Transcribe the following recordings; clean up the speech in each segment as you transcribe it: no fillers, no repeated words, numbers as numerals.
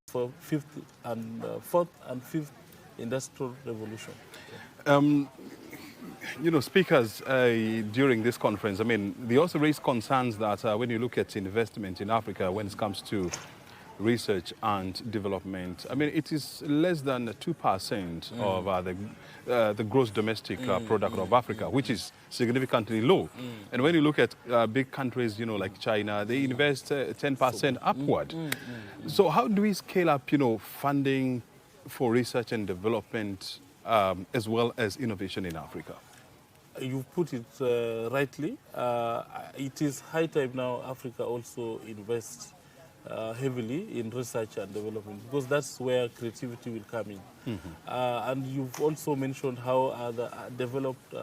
for fourth and fifth industrial revolution. Um, speakers during this conference, I mean, they also raised concerns that when you look at investment in Africa, when it comes to research and development, I mean, it is less than 2% of the gross domestic product of Africa, which is significantly low. And when you look at big countries, like China, they invest 10% upward. So how do we scale up, funding for research and development as well as innovation in Africa? You put it rightly. It is high time now Africa also invests heavily in research and development, because that's where creativity will come in. And you've also mentioned how other developed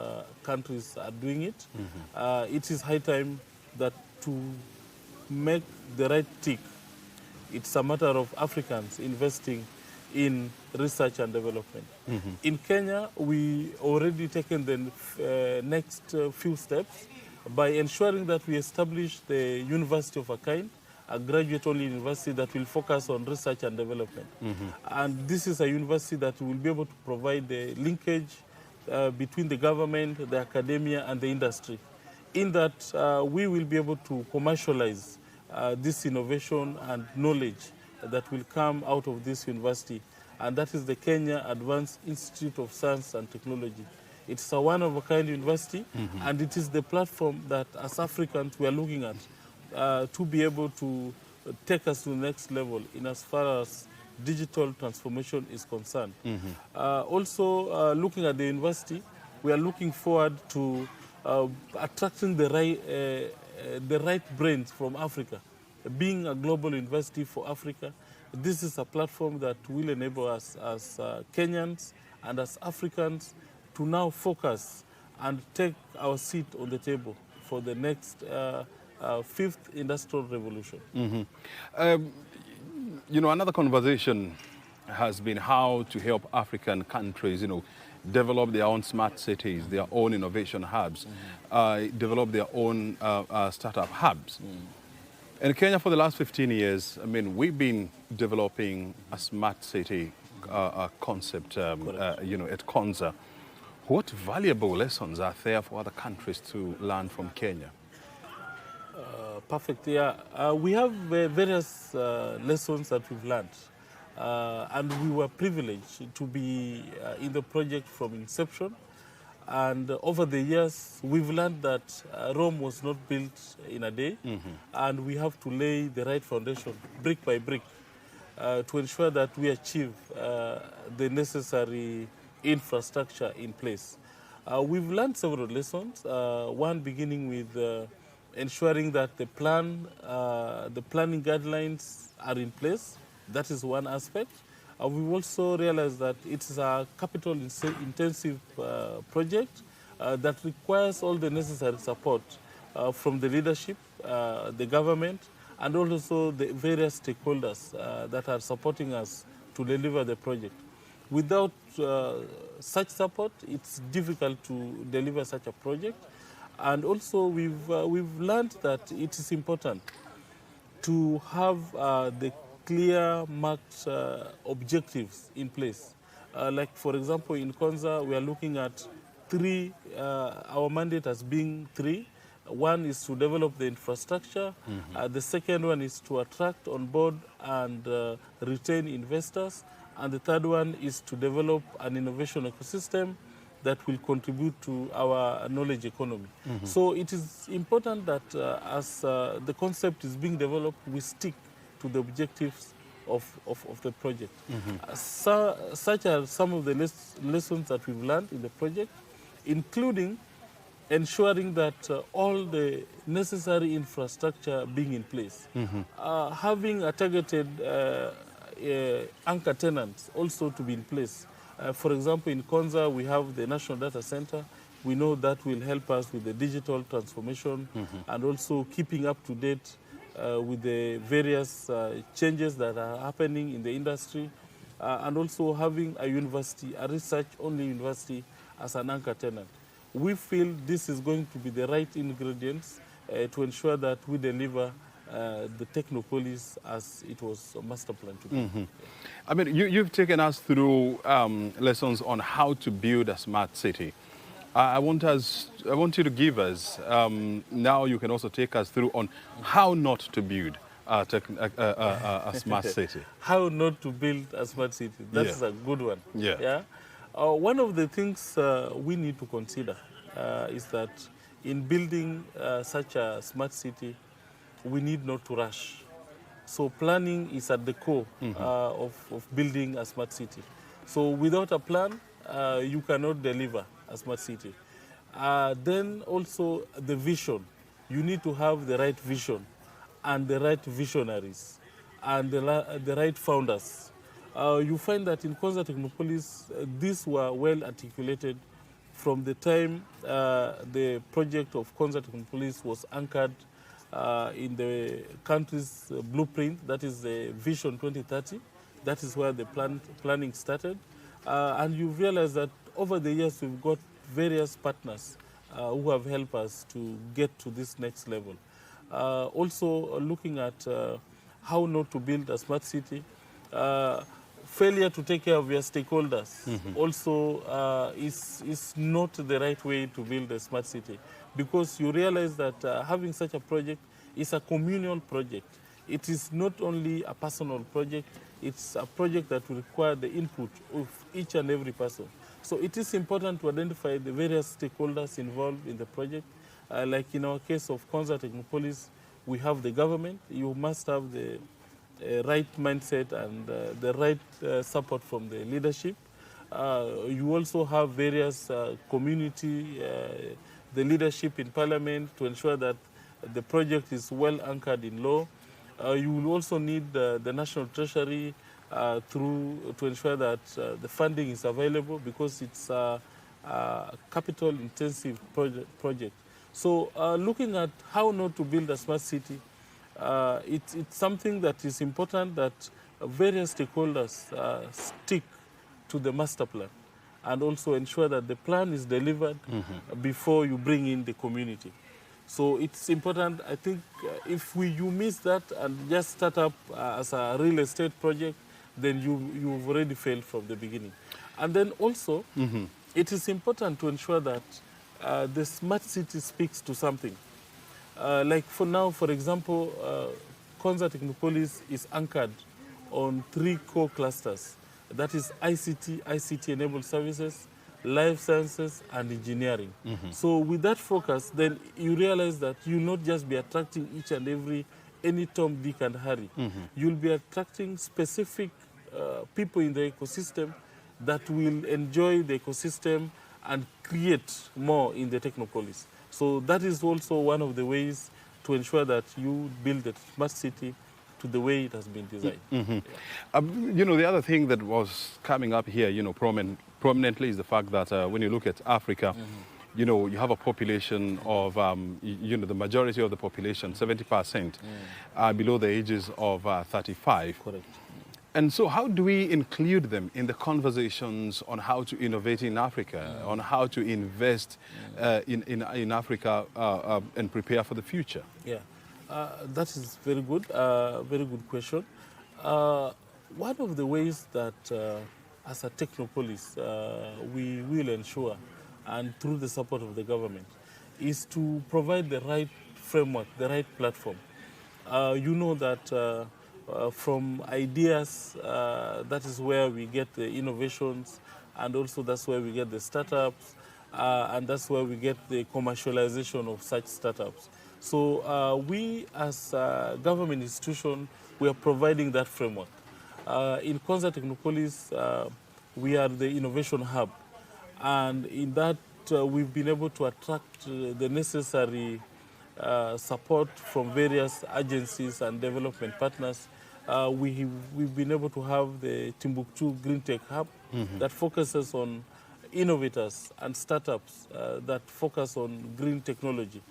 countries are doing it. It is high time that to make the right tick, it's a matter of Africans investing in research and development. In Kenya, we already taken the next few steps by ensuring that we establish the University of a Kind, a graduate-only university that will focus on research and development. And this is a university that will be able to provide the linkage between the government, the academia, and the industry. In that, we will be able to commercialize this innovation and knowledge that will come out of this university. And that is the Kenya Advanced Institute of Science and Technology. It's a one-of-a-kind university, and it is the platform that, as Africans, we are looking at to be able to take us to the next level in as far as digital transformation is concerned. Also, looking at the university, we are looking forward to attracting the right brains from Africa. Being a global university for Africa, this is a platform that will enable us as Kenyans and as Africans to now focus and take our seat on the table for the next fifth industrial revolution. Another conversation has been how to help African countries, develop their own smart cities, their own innovation hubs, develop their own startup hubs. In Kenya, for the last 15 years, I mean, we've been developing a smart city concept, at Konza. What valuable lessons are there for other countries to learn from Kenya? Perfect. Yeah, we have various lessons that we've learned, and we were privileged to be in the project from inception. And over the years, we've learned that Rome was not built in a day, and we have to lay the right foundation, brick by brick, to ensure that we achieve the necessary infrastructure in place. We've learned several lessons, one beginning with ensuring that the planning guidelines are in place. That is one aspect. We've also realized that it is a capital-intensive project that requires all the necessary support from the leadership, the government, and also the various stakeholders that are supporting us to deliver the project. Without such support, it's difficult to deliver such a project. And also, we've learned that it is important to have the clear marked objectives in place. Like, for example, in Konza, we are looking at three, our mandate as being three. One is to develop the infrastructure. The second one is to attract on board and retain investors. And the third one is to develop an innovation ecosystem that will contribute to our knowledge economy. So it is important that as the concept is being developed, we stick to the objectives of the project. Such are some of the lessons that we've learned in the project, including ensuring that all the necessary infrastructure being in place. Having a targeted anchor tenants also to be in place. For example, in Konza, we have the National Data Center. We know that will help us with the digital transformation and also keeping up to date with the various changes that are happening in the industry, and also having a university, a research-only university as an anchor tenant. We feel this is going to be the right ingredients to ensure that we deliver the Technopolis as it was master planned to be. I mean, you've taken us through lessons on how to build a smart city. I want you to give us, now you can also take us through on how not to build a smart city. How not to build a smart city. That's a good one. Yeah. One of the things we need to consider is that in building such a smart city, we need not to rush. So planning is at the core of building a smart city. So without a plan, you cannot deliver a smart city. Then also the vision. You need to have the right vision and the right visionaries and the right founders. You find that in Konza Technopolis, these were well articulated from the time the project of Konza Technopolis was anchored in the country's blueprint, that is the Vision 2030. That is where the planning started. And you realize that over the years we've got various partners who have helped us to get to this next level. Also looking at how not to build a smart city, failure to take care of your stakeholders also is not the right way to build a smart city, because you realize that having such a project is a communal project. It is not only a personal project, it's a project that will require the input of each and every person. So it is important to identify the various stakeholders involved in the project. Like in our case of Konza Technopolis, we have the government. You must have the right mindset and the right support from the leadership. You also have various community, the leadership in parliament to ensure that the project is well anchored in law. You will also need the National Treasury to ensure that the funding is available, because it's a capital-intensive project. So looking at how not to build a smart city, it's something that is important that various stakeholders stick to the master plan and also ensure that the plan is delivered before you bring in the community. So it's important, I think, if you miss that and just start up as a real estate project, then you've already failed from the beginning. And then also, it is important to ensure that the smart city speaks to something. Like for now, for example, Konza Technopolis is anchored on 3 core clusters. That is ICT, ICT-enabled services, life sciences, and engineering. So with that focus, then you realize that you'll not just be attracting each and every, any Tom, Dick, and Harry. You'll be attracting specific people in the ecosystem that will enjoy the ecosystem and create more in the Technopolis. So that is also one of the ways to ensure that you build the smart city to the way it has been designed. You know, the other thing that was coming up here, you know, prominently is the fact that when you look at Africa, you know, you have a population of, you know, the majority of the population, 70%, are below the ages of 35. Correct. And so how do we include them in the conversations on how to innovate in Africa, on how to invest in Africa and prepare for the future? Yeah, that is very good question. One of the ways that as a Technopolis we will ensure, and through the support of the government, is to provide the right framework, the right platform. You know that from ideas, that is where we get the innovations, and also that's where we get the startups, and that's where we get the commercialization of such startups. So we as a government institution, we are providing that framework. In Konza Technopolis, we are the innovation hub, and in that we've been able to attract the necessary support from various agencies and development partners. We've been able to have the Timbuktu Green Tech Hub that focuses on innovators and startups that focus on green technology.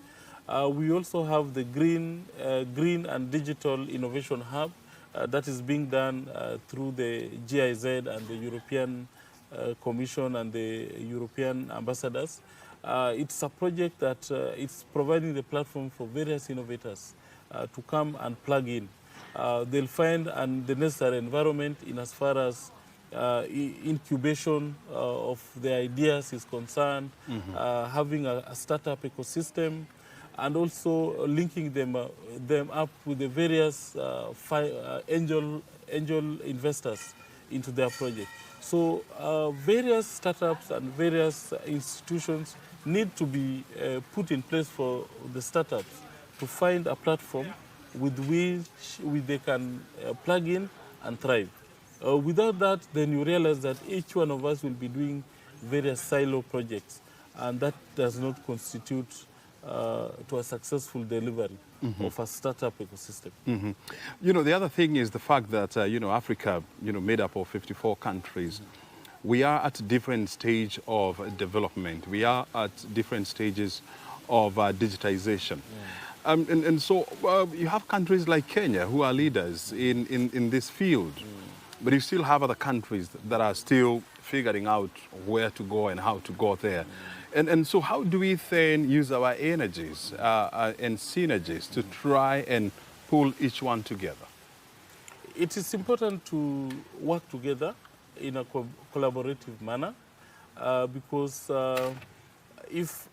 We also have the Green and Digital Innovation Hub that is being done through the GIZ and the European Commission and the European ambassadors. It's a project that it's providing the platform for various innovators to come and plug in. They'll find the necessary environment in as far as incubation of the ideas is concerned, having a startup ecosystem, and also linking them up with the various angel investors into their project. So various startups and various institutions need to be put in place for the startups to find a platform with which they can plug in and thrive. Without that, then you realize that each one of us will be doing various silo projects, and that does not constitute to a successful delivery of a startup ecosystem. You know, the other thing is the fact that, you know, Africa, you know, made up of 54 countries, we are at different stage of development. We are at different stages of digitization. And so you have countries like Kenya who are leaders in this field, but you still have other countries that are still figuring out where to go and how to go there. And so how do we then use our energies and synergies to try and pull each one together? It is important to work together in a collaborative manner because if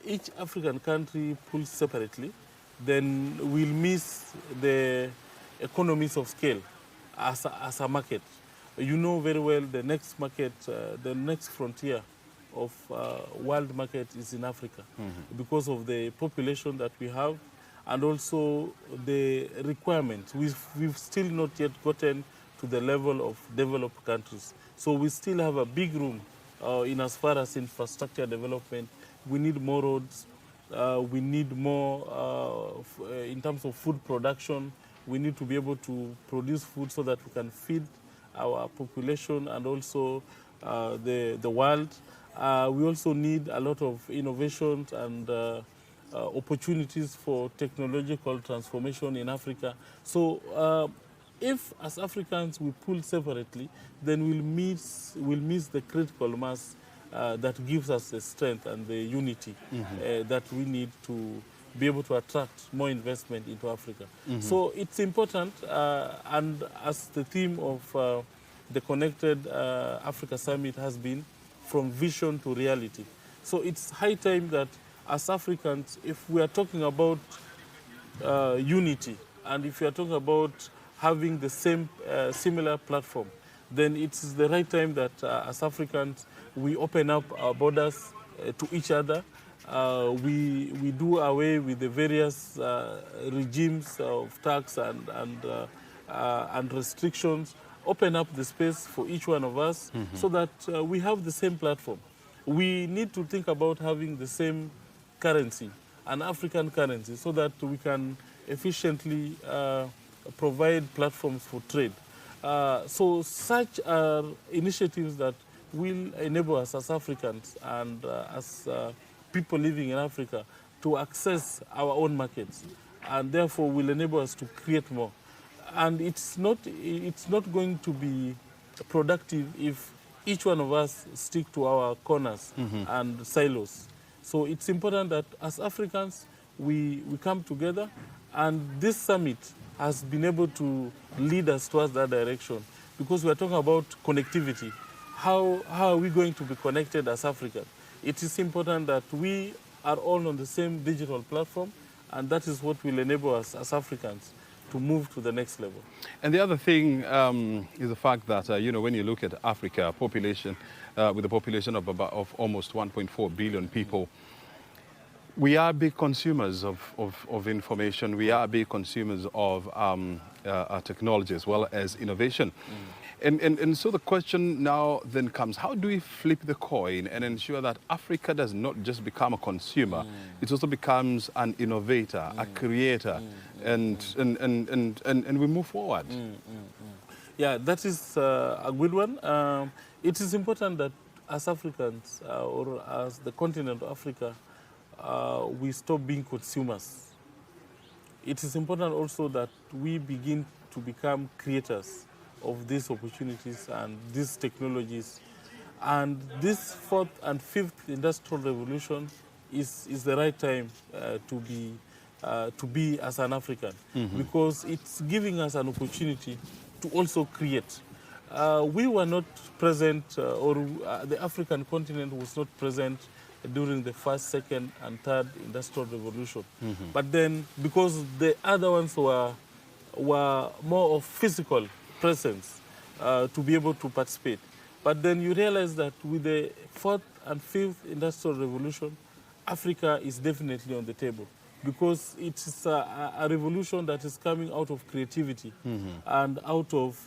each African country pulls separately, then we'll miss the economies of scale as a market. You know very well the next market, the next frontier of world market is in Africa because of the population that we have and also the requirements. We've still not yet gotten to the level of developed countries. So we still have a big room in as far as infrastructure development. We need more roads. We need more in terms of food production. We need to be able to produce food so that we can feed our population and also the world. We also need a lot of innovations and opportunities for technological transformation in Africa. So if as Africans we pull separately, then we'll miss the critical mass that gives us the strength and the unity that we need to be able to attract more investment into Africa. So it's important, and as the theme of the Connected Africa Summit has been, from vision to reality. So it's high time that as Africans, if we are talking about unity, and if we are talking about having the same similar platform, then it's the right time that as Africans, we open up our borders to each other. We do away with the various regimes of tax and restrictions, open up the space for each one of us so that we have the same platform. We need to think about having the same currency, an African currency, so that we can efficiently provide platforms for trade. So such are initiatives that will enable us as Africans and as people living in Africa to access our own markets, and therefore will enable us to create more. And it's not going to be productive if each one of us stick to our corners and silos. So it's important that as Africans, we come together, and this summit has been able to lead us towards that direction, because we are talking about connectivity. How are we going to be connected as Africans? It is important that we are all on the same digital platform, and that is what will enable us as Africans to move to the next level. And the other thing is the fact that, you know, when you look at Africa population, with a population of almost 1.4 billion people, we are big consumers of information. We are big consumers of technology as well as innovation. And so the question now then comes, how do we flip the coin and ensure that Africa does not just become a consumer, it also becomes an innovator, a creator, and we move forward? Yeah, that is a good one. It is important that as Africans, or as the continent of Africa, we stop being consumers. It is important also that we begin to become creators of these opportunities and these technologies. And this fourth and fifth industrial revolution is the right time to to be as an African, because it's giving us an opportunity to also create. We were not present, the African continent was not present during the first, second, and third industrial revolution. But then, because the other ones were more of physical presence to be able to participate. But then you realize that with the fourth and fifth industrial revolution, Africa is definitely on the table, because it's a revolution that is coming out of creativity and out of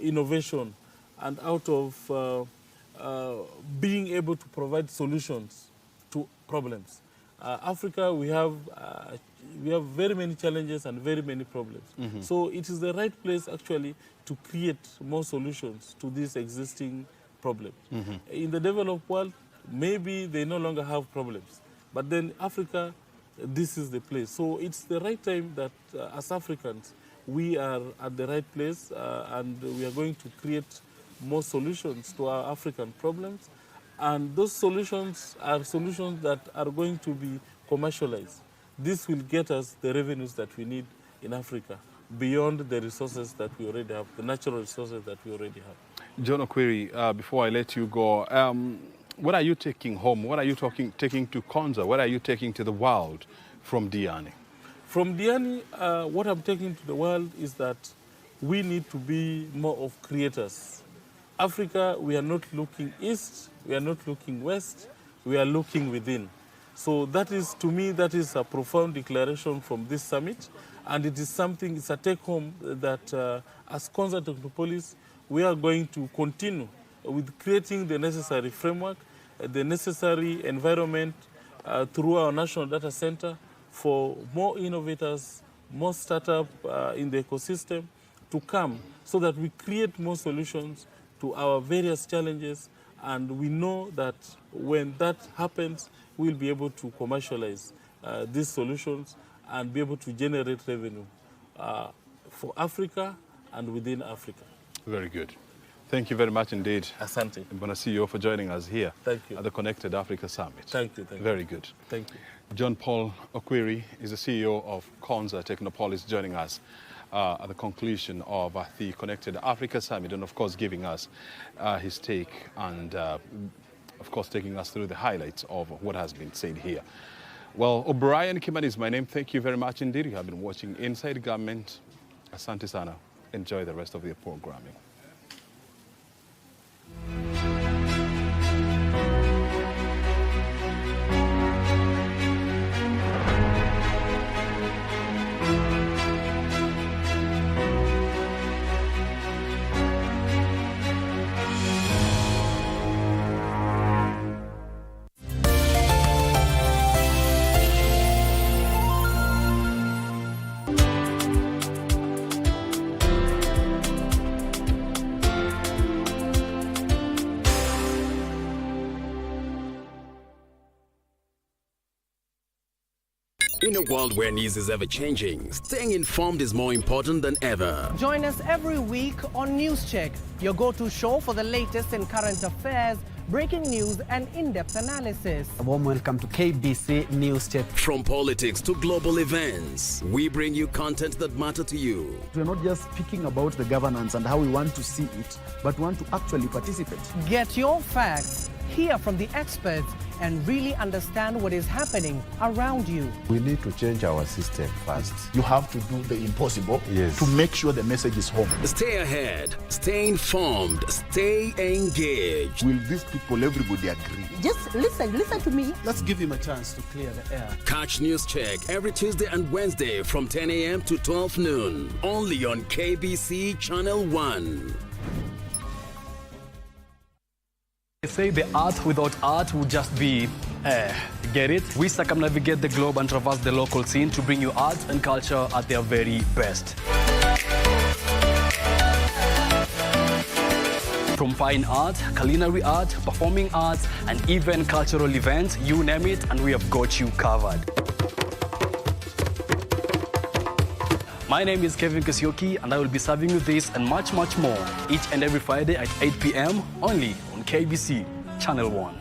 innovation and out of being able to provide solutions to problems. Africa, we have very many challenges and very many problems. So it is the right place actually to create more solutions to these existing problems. In the developed world, maybe they no longer have problems. But then Africa, this is the place. So it's the right time that as Africans, we are at the right place and we are going to create more solutions to our African problems. And those solutions are solutions that are going to be commercialized. This will get us the revenues that we need in Africa, beyond the resources that we already have, the natural resources that we already have. John Okwiri, before I let you go, what are you taking home? What are you taking to Konza? What are you taking to the world from Diani? From Diani, what I'm taking to the world is that we need to be more of creators. Africa, we are not looking east, we are not looking west, we are looking within. So that is, to me, that is a profound declaration from this summit, and it is something, it's a take-home that as Konza Technopolis, we are going to continue with creating the necessary framework, the necessary environment through our National Data Center for more innovators, more startups in the ecosystem to come, so that we create more solutions to our various challenges, and we know that when that happens, we'll be able to commercialize these solutions and be able to generate revenue for Africa and within Africa. Very good. Thank you very much indeed. Asante. Bonasio for joining us here Thank you. at the Connected Africa Summit. Thank you. Thank very you. good. Thank you. John Paul Okwiri is the CEO of Konza Technopolis, joining us at the conclusion of the Connected Africa Summit, and of course giving us his take and of course taking us through the highlights of what has been said here. Well, O'Brien Kimani is my name. Thank you very much indeed. You have been watching Inside Government. Asante sana. Enjoy the rest of the programming. In a world where news is ever changing, staying informed is more important than ever. Join us every week on News Check, your go-to show for the latest in current affairs, breaking news and in-depth analysis. A warm welcome to KBC News Check. From politics to global events, we bring you content that matter to you. We're not just speaking about the governance and how we want to see it, but want to actually participate. Get your facts, hear from the experts, and really understand what is happening around you. We need to change our system first. You have to do the impossible to make sure the message is home. Stay ahead, stay informed, stay engaged. Will these people, everybody agree? Just listen to me. Let's give him a chance to clear the air. Catch News Check every Tuesday and Wednesday from 10 a.m. to 12 noon, only on KBC Channel 1. They say the art without art would just be, get it? We circumnavigate the globe and traverse the local scene to bring you art and culture at their very best. From fine art, culinary art, performing arts, and even cultural events, you name it, and we have got you covered. My name is Kevin Kasioki, and I will be serving you this and much, much more each and every Friday at 8 p.m. only on KBC Channel 1.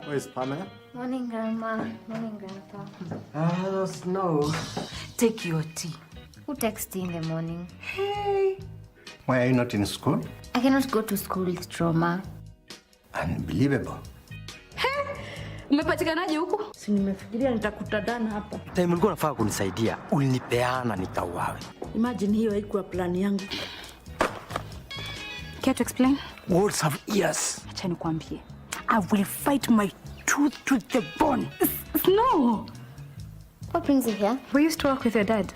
Where is Pamela? Morning, Grandma. Morning, Grandpa. No. Take your tea. Who takes tea in the morning? Hey. Why are you not in school? I cannot go to school with trauma. Unbelievable. Umepatikanaje huko? Si nimefikiria nitakutadana hapa. Time ulikuwa unafaa kunisaidia, ulinipeana nikauawe. Imagine hiyo haikuwa plan yangu. Care to explain? Words have ears. Acha nikwambie. I will fight my tooth to the bone. No. What brings you here? We used to work with your dad.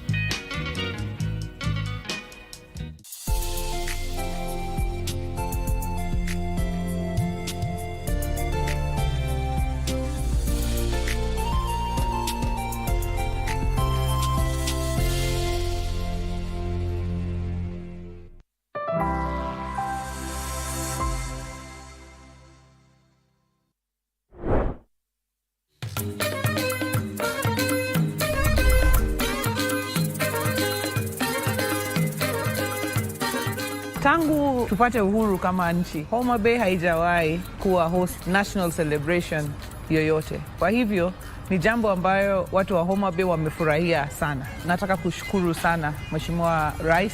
Tangu tupate uhuru kama nchi, Homa Bay haijawahi kuwa host national celebration yoyote. Kwa hivyo ni jambo ambayo watu wa Homa Bay wamefurahia sana. Nataka kushukuru sana Mheshimiwa Rais